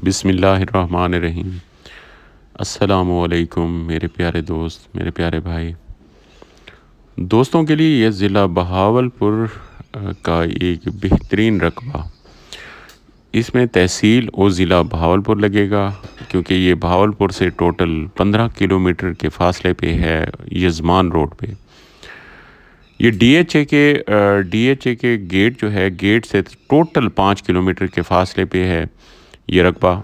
बिस्मिल्लाहिर्रहमानिर्रहीम। अस्सलामुअलैकुम मेरे प्यारे दोस्त, मेरे प्यारे भाई। दोस्तों के लिए यह ज़िला बहावलपुर का एक बेहतरीन रकबा, इसमें तहसील और ज़िला बहावलपुर लगेगा, क्योंकि ये बहावलपुर से टोटल 15 किलोमीटर के फ़ासले पे है, यज़मान रोड पे। ये डीएचए के गेट जो है, गेट से टोटल 5 किलोमीटर के फ़ासले पे है ये रकबा,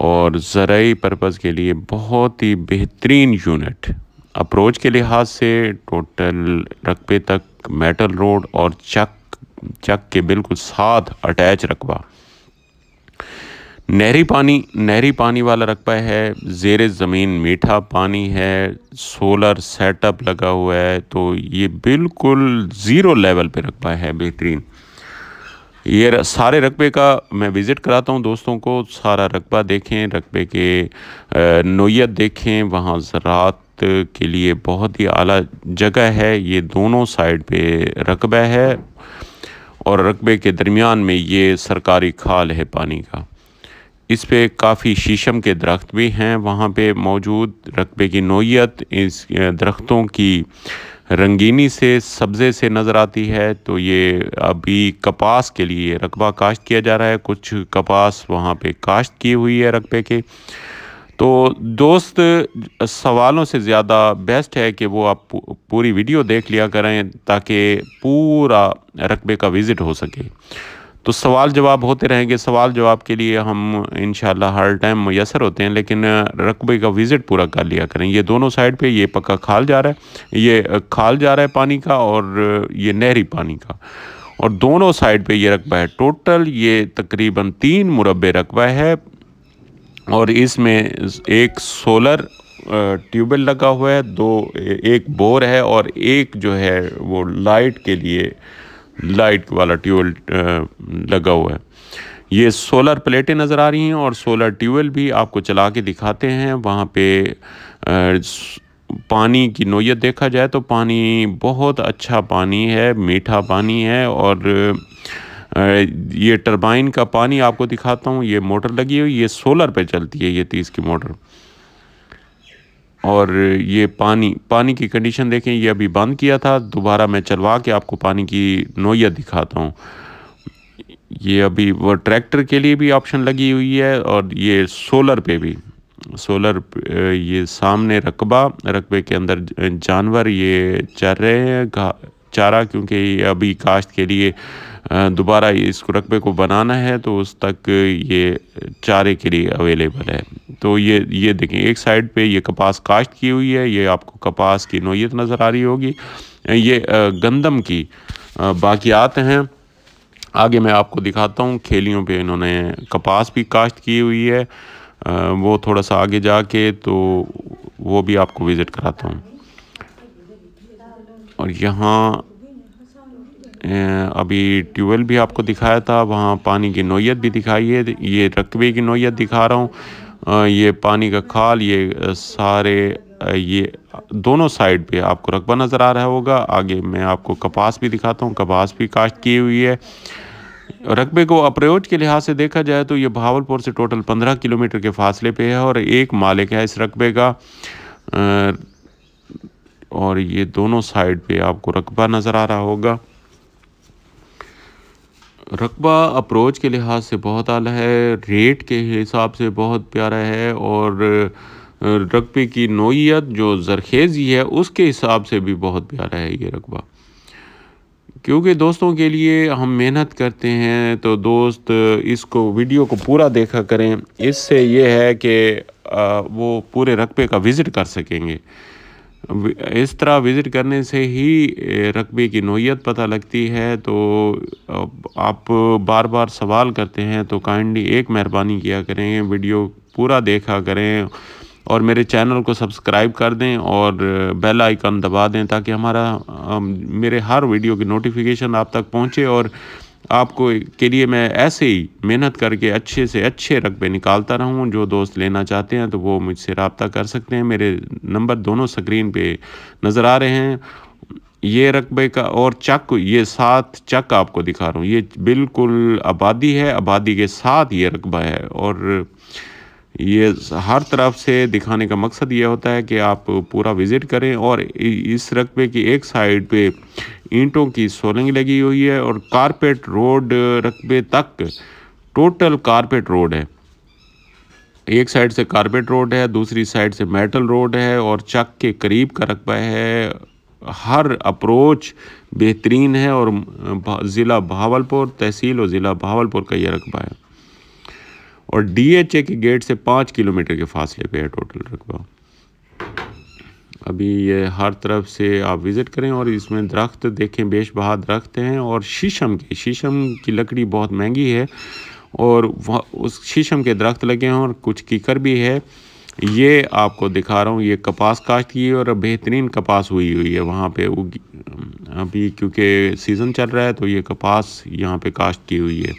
और ज़राई पर्पज़ के लिए बहुत ही बेहतरीन यूनिट। अप्रोच के लिहाज से टोटल रकबे तक मेटल रोड और चक के बिल्कुल साथ अटैच रकबा। नहरी पानी वाला रकबा है, ज़ेरे ज़मीन मीठा पानी है, सोलर सेटअप लगा हुआ है, तो ये बिल्कुल ज़ीरो लेवल पे रकबा है, बेहतरीन। ये सारे रकबे का मैं विज़िट कराता हूँ दोस्तों को। सारा रकबा देखें, रकबे के नोयत देखें, वहाँ ज़राअत के लिए बहुत ही आला जगह है। ये दोनों साइड पे रकबा है और रकबे के दरमियान में ये सरकारी खाल है पानी का। इस पे काफ़ी शीशम के दरख्त भी हैं वहाँ पे मौजूद। रकबे की नोयत इस दरख्तों की रंगीनी से, सब्ज़े से नज़र आती है। तो ये अभी कपास के लिए रकबा काश्त किया जा रहा है, कुछ कपास वहाँ पे काश्त की हुई है रकबे के। तो दोस्त, सवालों से ज़्यादा बेस्ट है कि वो आप पूरी वीडियो देख लिया करें, ताकि पूरा रकबे का विज़िट हो सके। तो सवाल जवाब होते रहेंगे। सवाल जवाब के लिए हम इंशाल्लाह हर टाइम मुयस्सर होते हैं, लेकिन रकबे का विज़िट पूरा कर लिया करें। ये दोनों साइड पे ये पक्का खाल जा रहा है, ये खाल जा रहा है पानी का, और ये नहरी पानी का, और दोनों साइड पे ये रकबा है। टोटल ये तकरीबन 3 मुरब्बे रकबा है, और इसमें एक सोलर ट्यूबवेल लगा हुआ है, एक बोर है, और एक जो है वो लाइट के लिए लाइट वाला ट्यूबवेल लगा हुआ है। ये सोलर प्लेटें नज़र आ रही हैं, और सोलर ट्यूबवेल भी आपको चला के दिखाते हैं। वहाँ पे पानी की नोयत देखा जाए तो पानी बहुत अच्छा पानी है, मीठा पानी है। और ये टरबाइन का पानी आपको दिखाता हूँ। ये मोटर लगी हुई, ये सोलर पे चलती है, ये 30 की मोटर। और ये पानी की कंडीशन देखें, ये अभी बंद किया था, दोबारा मैं चलवा के आपको पानी की नोयत दिखाता हूँ। ये अभी वो ट्रैक्टर के लिए भी ऑप्शन लगी हुई है, और ये सोलर पे भी ये सामने रकबे के अंदर जानवर ये चर रहे हैं चारा, क्योंकि ये अभी काश्त के लिए दोबारा इस रकबे को बनाना है, तो उस तक ये चारे के लिए अवेलेबल है। तो ये देखें, एक साइड पे ये कपास काश्त की हुई है, ये आपको कपास की नोयत नज़र आ रही होगी। ये गंदम की बाकियात हैं। आगे मैं आपको दिखाता हूँ, खेलियों पे इन्होंने कपास भी काश्त की हुई है, वो थोड़ा सा आगे जाके, तो वो भी आपको विज़िट कराता हूँ। और यहाँ अभी ट्यूबवेल भी आपको दिखाया था, वहाँ पानी की नोयत भी दिखाई है। ये रकबे की नोयत दिखा रहा हूँ। ये पानी का खाल, ये सारे ये दोनों साइड पे आपको रकबा नज़र आ रहा होगा। आगे मैं आपको कपास भी दिखाता हूँ, कपास भी काश्त की हुई है। रकबे को अप्रोच के लिहाज से देखा जाए तो ये बहावलपुर से टोटल 15 किलोमीटर के फासले पे है, और एक मालिक है इस रकबे का। और ये दोनों साइड पे आपको रकबा नज़र आ रहा होगा। रकबा अप्रोच के लिहाज से बहुत आला है, रेट के हिसाब से बहुत प्यारा है, और रकबे की नोयत जो ज़रखेज़ी है उसके हिसाब से भी बहुत प्यारा है ये रकबा। क्योंकि दोस्तों के लिए हम मेहनत करते हैं, तो दोस्त इसको वीडियो को पूरा देखा करें। इससे ये है कि वो पूरे रकबे का विज़िट कर सकेंगे। इस तरह विज़िट करने से ही रकबे की नोयत पता लगती है। तो आप बार बार सवाल करते हैं, तो काइंडली एक मेहरबानी किया करें, वीडियो पूरा देखा करें, और मेरे चैनल को सब्सक्राइब कर दें, और बेल आइकन दबा दें, ताकि मेरे हर वीडियो की नोटिफिकेशन आप तक पहुंचे। और आपको के लिए मैं ऐसे ही मेहनत करके अच्छे से अच्छे रकबे निकालता रहूं। जो दोस्त लेना चाहते हैं तो वो मुझसे रब्ता कर सकते हैं। मेरे नंबर दोनों स्क्रीन पे नज़र आ रहे हैं। ये रकबे का, और चक, ये 7 चक आपको दिखा रहा हूँ, ये बिल्कुल आबादी है, आबादी के साथ ये रकबा है। और ये हर तरफ से दिखाने का मकसद ये होता है कि आप पूरा विज़िट करें। और इस रकबे की एक साइड पे ईंटों की सोलिंग लगी हुई है और कारपेट रोड रकबे तक टोटल कारपेट रोड है। एक साइड से कारपेट रोड है, दूसरी साइड से मेटल रोड है और चक के करीब का रकबा है। हर अप्रोच बेहतरीन है और ज़िला बहावलपुर, तहसील और ज़िला बहावलपुर का ये रकबा है। और DHA के गेट से 5 किलोमीटर के फासले पे है टोटल रकबा। अभी ये हर तरफ से आप विज़िट करें। और इसमें दरख्त देखें, बेशबहा दरख्त हैं और शीशम की लकड़ी बहुत महंगी है और उस शीशम के दरख्त लगे हैं और कुछ कीकर भी है। ये आपको दिखा रहा हूँ, ये कपास काश्त की है और बेहतरीन कपास हुई है वहाँ पे अभी क्योंकि सीज़न चल रहा है तो ये कपास यहाँ पे काश्त की हुई है।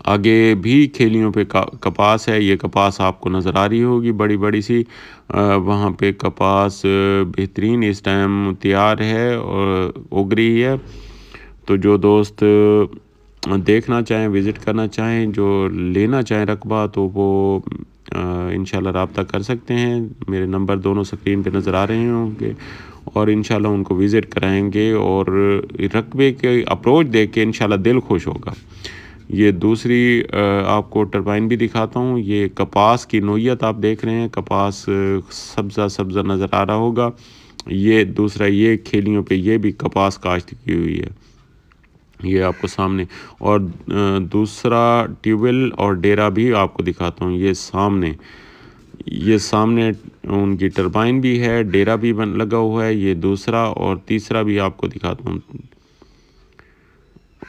आगे भी खेलियों पे कपास है, ये कपास आपको नज़र आ रही होगी बड़ी बड़ी सी। वहाँ पे कपास बेहतरीन इस टाइम तैयार है और उग रही है। तो जो दोस्त देखना चाहें, विज़िट करना चाहें, जो लेना चाहें रकबा, तो वो इंशाल्लाह रब्ता कर सकते हैं। मेरे नंबर दोनों स्क्रीन पे नज़र आ रहे होंगे और इंशाल्लाह उनको विज़िट कराएंगे और रकबे के अप्रोच देख के इंशाल्लाह दिल खुश होगा। ये दूसरी आपको टरबाइन भी दिखाता हूँ। ये कपास की नोयत आप देख रहे हैं, कपास सब्ज़ा सब्ज़ा नज़र आ रहा होगा। ये दूसरा, ये खेलियों पे ये भी कपास काश्त की हुई है, ये आपको सामने। और दूसरा ट्यूबवेल और डेरा भी आपको दिखाता हूँ। ये सामने उनकी टरबाइन भी है, डेरा भी लगा हुआ है। ये दूसरा और तीसरा भी आपको दिखाता हूँ।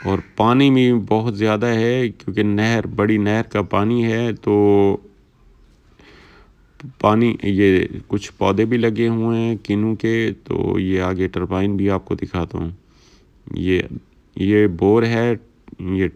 और पानी भी बहुत ज़्यादा है क्योंकि बड़ी नहर का पानी है। तो पानी, ये कुछ पौधे भी लगे हुए हैं किन्नू के। तो ये आगे टरबाइन भी आपको दिखाता हूँ। ये बोर है, ये